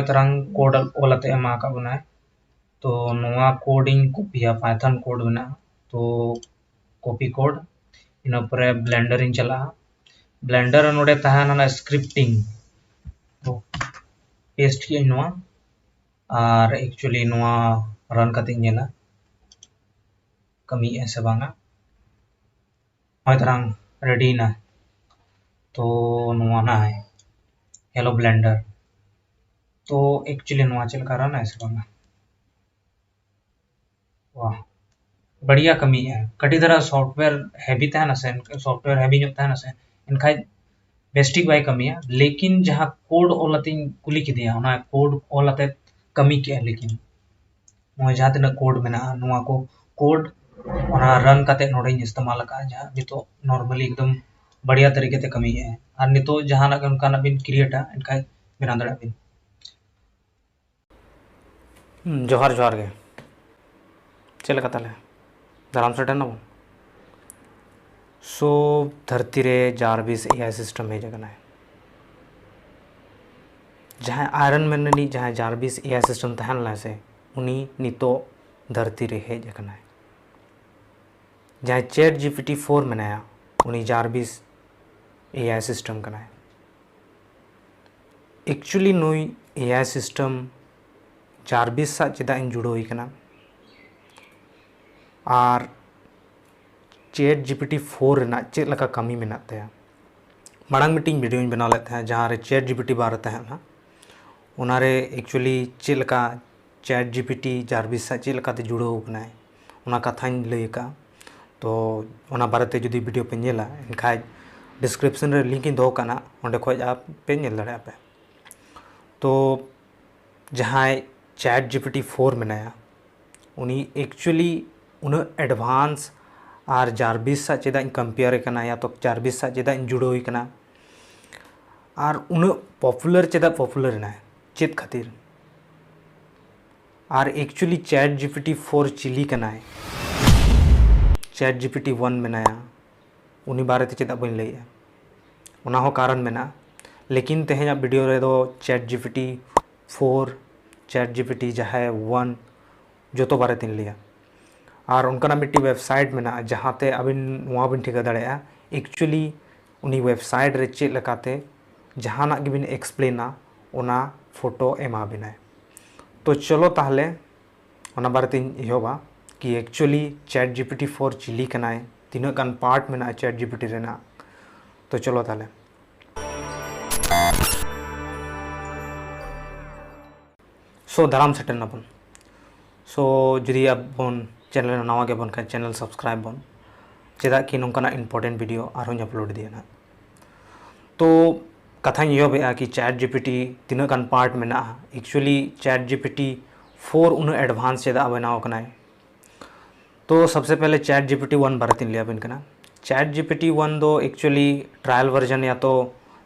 नॉय तरंग कोड ओलाते एमा का बनाए तो नोआ कोडिंग कॉपीया पाइथन कोड बना तो कॉपी कोड इन पर ब्लेंडर इन चला ब्लेंडर नोडे तहाना स्क्रिप्टिंग तो पेस्ट किया नोआ और एक्चुअली नोआ रन करते नेला कमी ऐसे बांगा नॉय तरंग रेडी ना तो नोआ ना है हेलो ब्लेंडर तो एक्चुअली नोआ चल कर रहा ऐसे बांगा वाह बढ़िया कमी है कटी तरह सॉफ्टवेयर हैवी तहना से सॉफ्टवेयर हैवी जो तहना से इनका बेस्टिक बाय कमी है लेकिन जहाँ कोड ओलाते कुली की दिया ना कोड ओलाते कमी के लेकिन मोय जहाँ तिना कोड मेना नोआ को कोड और रन करते नोडे इस्तेमाल का जहाँ भी तो नॉर्मली एकदम बढ़िया तरीके से कमी है और नहीं तो जहाँ ना उनका ना बिन क्रिएट है इनका बिना दड़ा बिन जोहार जोहार गे चल का ताले दाराम से टन सो धरती रे जारबिस एआई सिस्टम हेज है जहाँ आयरन मैन नी जहाँ जारबिस एआई सिस्टम तहन ला से उनी नितो धरती रे हेज है जहाँ चैट जीपीटी 4 मेनाया उनी जारबिस एआई सिस्टम कना एक्चुअली नुई एआई सिस्टम जारबिस सा चेदा इन जुड़ो ही कना और चैट जीपीटी 4 रेना चेद लका कमी मेनात तया मांग मीटिंग वीडियो बना लेते हैं जहाँ रे चैट जीपीटी बारे तहना उनारे एक्चुअली चेद लका चैट जीपीटी जारबिस सा चेद लका ते जुड़ो कना उना कथाñ लई का तो उना बारे जुदी वीडियो पे नेला इनखा डिस्क्रिप्शन रे लिंक इन दो काना ओंडे खोज आप पे नेल दाड़े पे तो जहाँ चैट जीपीटी 4 मेनाया उनी एक्चुअली उन एडवांस और जारबिस सा चेदा कंपेयर करना या तो जारबिस सा चेदा जुड़ो करना और उन पॉपुलर चेदा पॉपुलर ना चेद खातिर और एक्चुअली चैट जीपीटी 4 चिली करना है चैट जीपीटी 1 मेनाया उनी बारे ते चेदा बन लैया उना हो कारण मेना लेकिन तेहेजा वीडियो रे दो चैट जीपीटी 4 चैट जीपीटी जहाँ 1 जो तो बारे तीन लिया और उनका मिट्टी वेबसाइट में जहाँ ते अबिन वहाँ बिन ठिका दाड़ेया एक्चुअली उनी वेबसाइट रे चेद लकाते जहाना गिबिन एक्सप्लेना उना फोटो एमा बिनाय तो चलो ताहले उना बारे तीन इहोबा कि एक्चुअली चैट जीपीटी 4 चिली कनाय तीना गान पार्ट में चैट जीपीटी रेना तो चलो ताहले सो दाराम सेटन नबन सो जुदी अब बन चैनल नवा के बन खान चैनल सब्सक्राइब बन चेदा कि नौका इम्पोर्टेंट वीडियो और अपलोड दिए ना तो कथा ये कि चैट जीपीटी तीना गान पार्ट में एक्चुअली चैट जीपीटी 4 उन एडवांस चेदा बनाव कना तो सबसे पहले चैट जीपीटी 1 बारे तीन लिया बिन कना चैट जीपीटी 1 दो एक्चुअली ट्रायल वर्जन या तो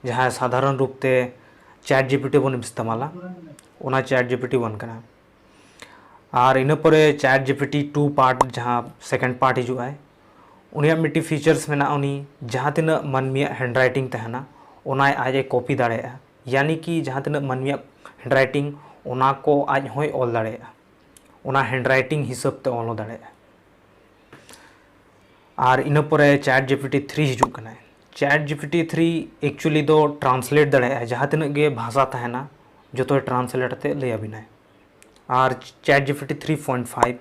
जहाँ साधारण रूप से चैट जीपीटी बन इस्तेमाला उना चैट जीपीटी 1 कना और इन पर चैट जीपीटी 2 पार्ट जहाँ सेकेंड पार्ट हिजुआ है उनिया मिट्टी फीचर्स में उनी जहाँ तीना मनमिया हैंड राइटिंग तहना उना आज कॉपी दाड़ेया यानी कि जहाँ तीना मनमिया हैंड राइटिंग उना को आज होय ऑल दाड़ेया उना हैंड राइटिंग हिसाब ते ऑल दाड़ेया और इन पर चैट जीपीटी 3 हिजुग कना चैट जीपीटी 3 एक्चुअली दो ट्रांसलेट दाड़ेया जहाँ तीना गे भाषा तहना जो तो ट्रांसलेट ते लैया बिनाय और चैट जीपीटी 3.5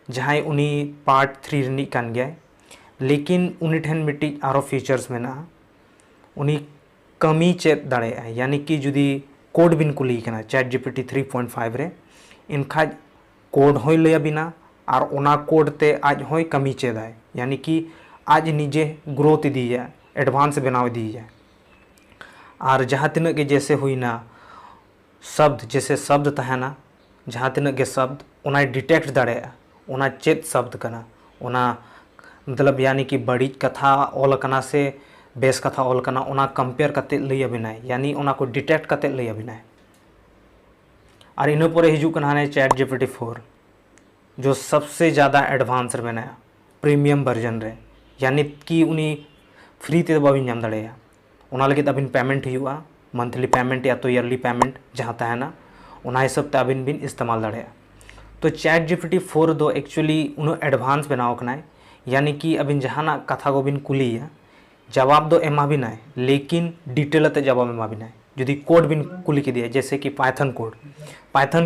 जहाँ उनी पार्ट 3 रनी कान गया लेकिन उनी ठेन मिट्टी आरो फीचर्स में उनी कमी चेद दाड़े यानी कि जुदी कोड बिन कुली कना चैट जीपीटी 3.5 रे इनखा कोड होय लैया बिना और उना कोड ते आज होय कमी चेदाय यानी कि आज निजे ग्रोथ इदीया एडवांस बनाव इदीया और जहाँ तीना के जैसे हुईना शब्द जैसे शब्द तहना जहाँ तीना के शब्द उना डिटेक्ट दाड़ेया उना चेद शब्द कना उना मतलब यानी कि बड़ी कथा ऑल कना से बेस कथा ऑल कना उना कंपेयर करते लैया बिनाय यानी उना को डिटेक्ट करते लैया बिनाय और इन पर हिजू कना चैट जीपीटी 4 जो सबसे ज़्यादा एडवांस बनाया प्रीमियम वर्जन रे यानी कि उनी फ्री ते बाबिन नाम दाड़ेया उना लगे अबिन पेमेंट हुआ मंथली पेमेंट या तो ईयरली पेमेंट जहाँ तहना उना हिसाब ते अबिन बिन इस्तेमाल दाड़े। तो चैट जीपीटी 4 दो एक्चुअली उन एडवांस बनाव कनाय, यानी कि अबिन जहाना कथा को बिन कुलिया जवाब दो एमा बिनाय, लेकिन डिटेल ते जवाब एमा बिनाय। जुदी कोड बिन कुली के दिया, जैसे कि पाइथन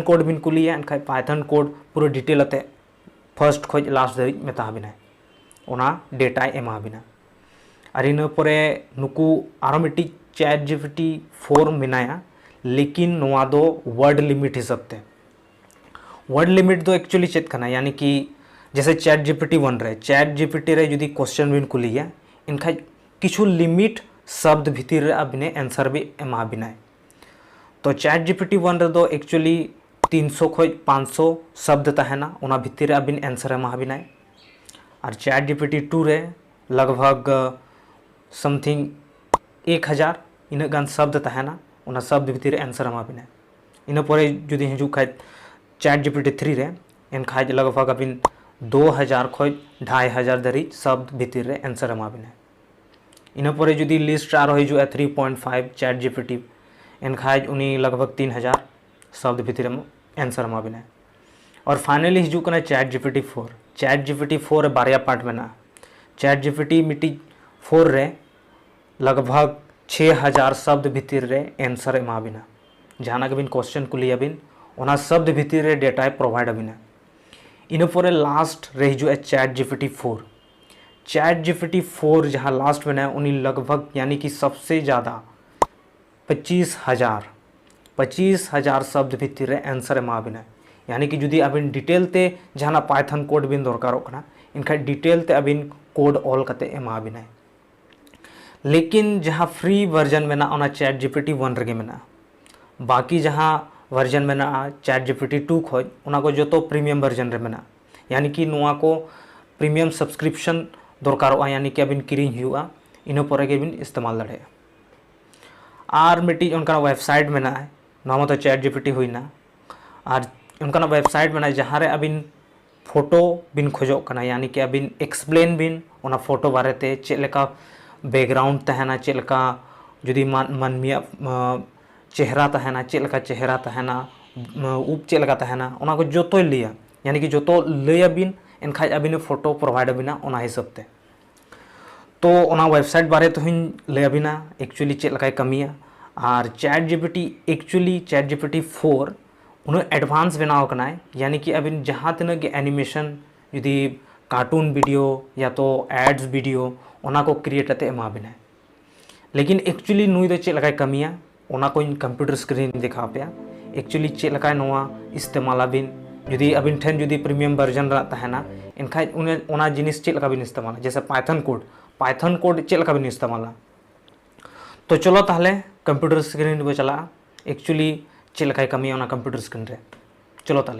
कोड बिन कुलिया एनखाय पाइथन कोड पूरा डिटेल ते फर्स्ट खोज लास्ट धरि मेता बिनाय, ओना डेटा एमा बिना। और इन परे नुकु आरो मिट्टी चैट जीपीटी 4 मिनाया, लेकिन नोआ दो वर्ड लिमिट हिसाब ते। वर्ड लिमिट दो एक्चुअली चेक करना, यानी कि जैसे चैट जीपीटी 1 रे चैट जीपीटी रे जुदी क्वेश्चन बिन कुलिया इनखाय किछु लिमिट शब्द भितर रे अबिने आंसर भी एमा बिनाय। तो चैट जीपीटी 1 रे दो एक्चुअली 300 खोज 500 शब्द तहना, ओना भितर रे अबिन आंसर एमा बिनाय। और चैट जीपीटी 2 रे लगभग समथिंग 1000 इन गान शब्द तहना, ओना शब्द भितर आंसर एमा बिनाय। इन परे जुदी हिजू खाय चैट जीपीटी 3 रे एनखाय लगभग अबिन 2000 खोज 2500 धरि शब्द भितर रे आंसर एमा बिनाय। इन परे जुदी लिस्ट आरो हिजू 3.5 चैट जीपीटी एनखाय उनी लगभग 3000 शब्द भितर आंसर एमा बिनाय। और फाइनली हिजू कना चैट जीपीटी 4। चैट जीपीटी 4 बारया पार्ट में ना। चैट जीपीटी मिट्टी 4 रे लगभग 6000 शब्द भितर रे आंसर एमा बिना। जहाना के बिन क्वेश्चन कुलिया बिन ओना शब्द भितर रे डेटा प्रोवाइड बिना। इन परे लास्ट रे हिजू चैट जीपीटी 4। चैट जीपीटी 4 जहाँ लास्ट में ना उनी लगभग यानी कि सबसे ज़्यादा 25,000 शब्द भितर रे आंसर एमा बिना। यानी कि जुदी अबिन डिटेल ते जहाना पाइथन कोड बिन दरकारों कना इनका डिटेल ते अबिन कोड ऑल कते एमा बिना। लेकिन जहाँ फ्री वर्जन में ना ओना चैट जीपीटी 1 रगे में ना, बाकी जहाँ वर्जन में ना चैट जीपीटी 2 खोज ओना को जो तो प्रीमियम वर्जन रे में ना, यानी कि नुआ को प्रीमियम सब्सक्रिप्शन दरकारों, यानी कि अबिन किरिंग हुआ इन परे के बिन इस्तेमाल दाड़े। और मिट्टी उनका वेबसाइट में ना है, नाम तो चैट जीपीटी हुईना। और उनका वेबसाइट में ना जहाँ रे अबिन फोटो बिन खोजो कना, यानी कि अबिन एक्सप्लेन बिन ओना फोटो बारे ते चेलेका बैकग्राउंड तहना, चेलेका जुदी मानमिया चेहरा तहना, चेलेका चेहरा तहना, उप चेलेका तहना, ओना को जोतो लिया, यानी कि जोतो लिया बिन एनखाय अबिन फोटो प्रोवाइड बिना ओना हिसाब ते। तो ओना वेबसाइट बारे तो हिन ले बिना एक्चुअली चेक लकाय कमिया। और chat GPT actually chat GPT 4 उन एडवांस बनाव कना, यानी कि अबिन जहाँ तिना के एनिमेशन जुदी कार्टून वीडियो या तो एड्स वीडियो ओना को क्रिएट करते एमा बिना। लेकिन एक्चुअली नुई दो चेक लकाय कमिया ओना को कंप्यूटर स्क्रीन दिखा पे एक्चुअली चेक लकाय नोआ इस्तेमाल अबिन जुदी अबिन ठेन जुदी प्रीमियम वर्जन रा तहना इनखाय उना जिनिस चेक लका बिन इस्तेमाल, जैसे पाइथन कोड चेक लका बिन इस्तेमाल। तो चलो ताहले कंप्यूटर स्क्रीन पे चला एक्चुअली चेक लकाय कमिया ओना कंप्यूटर स्क्रीन रे। चलो ताहले।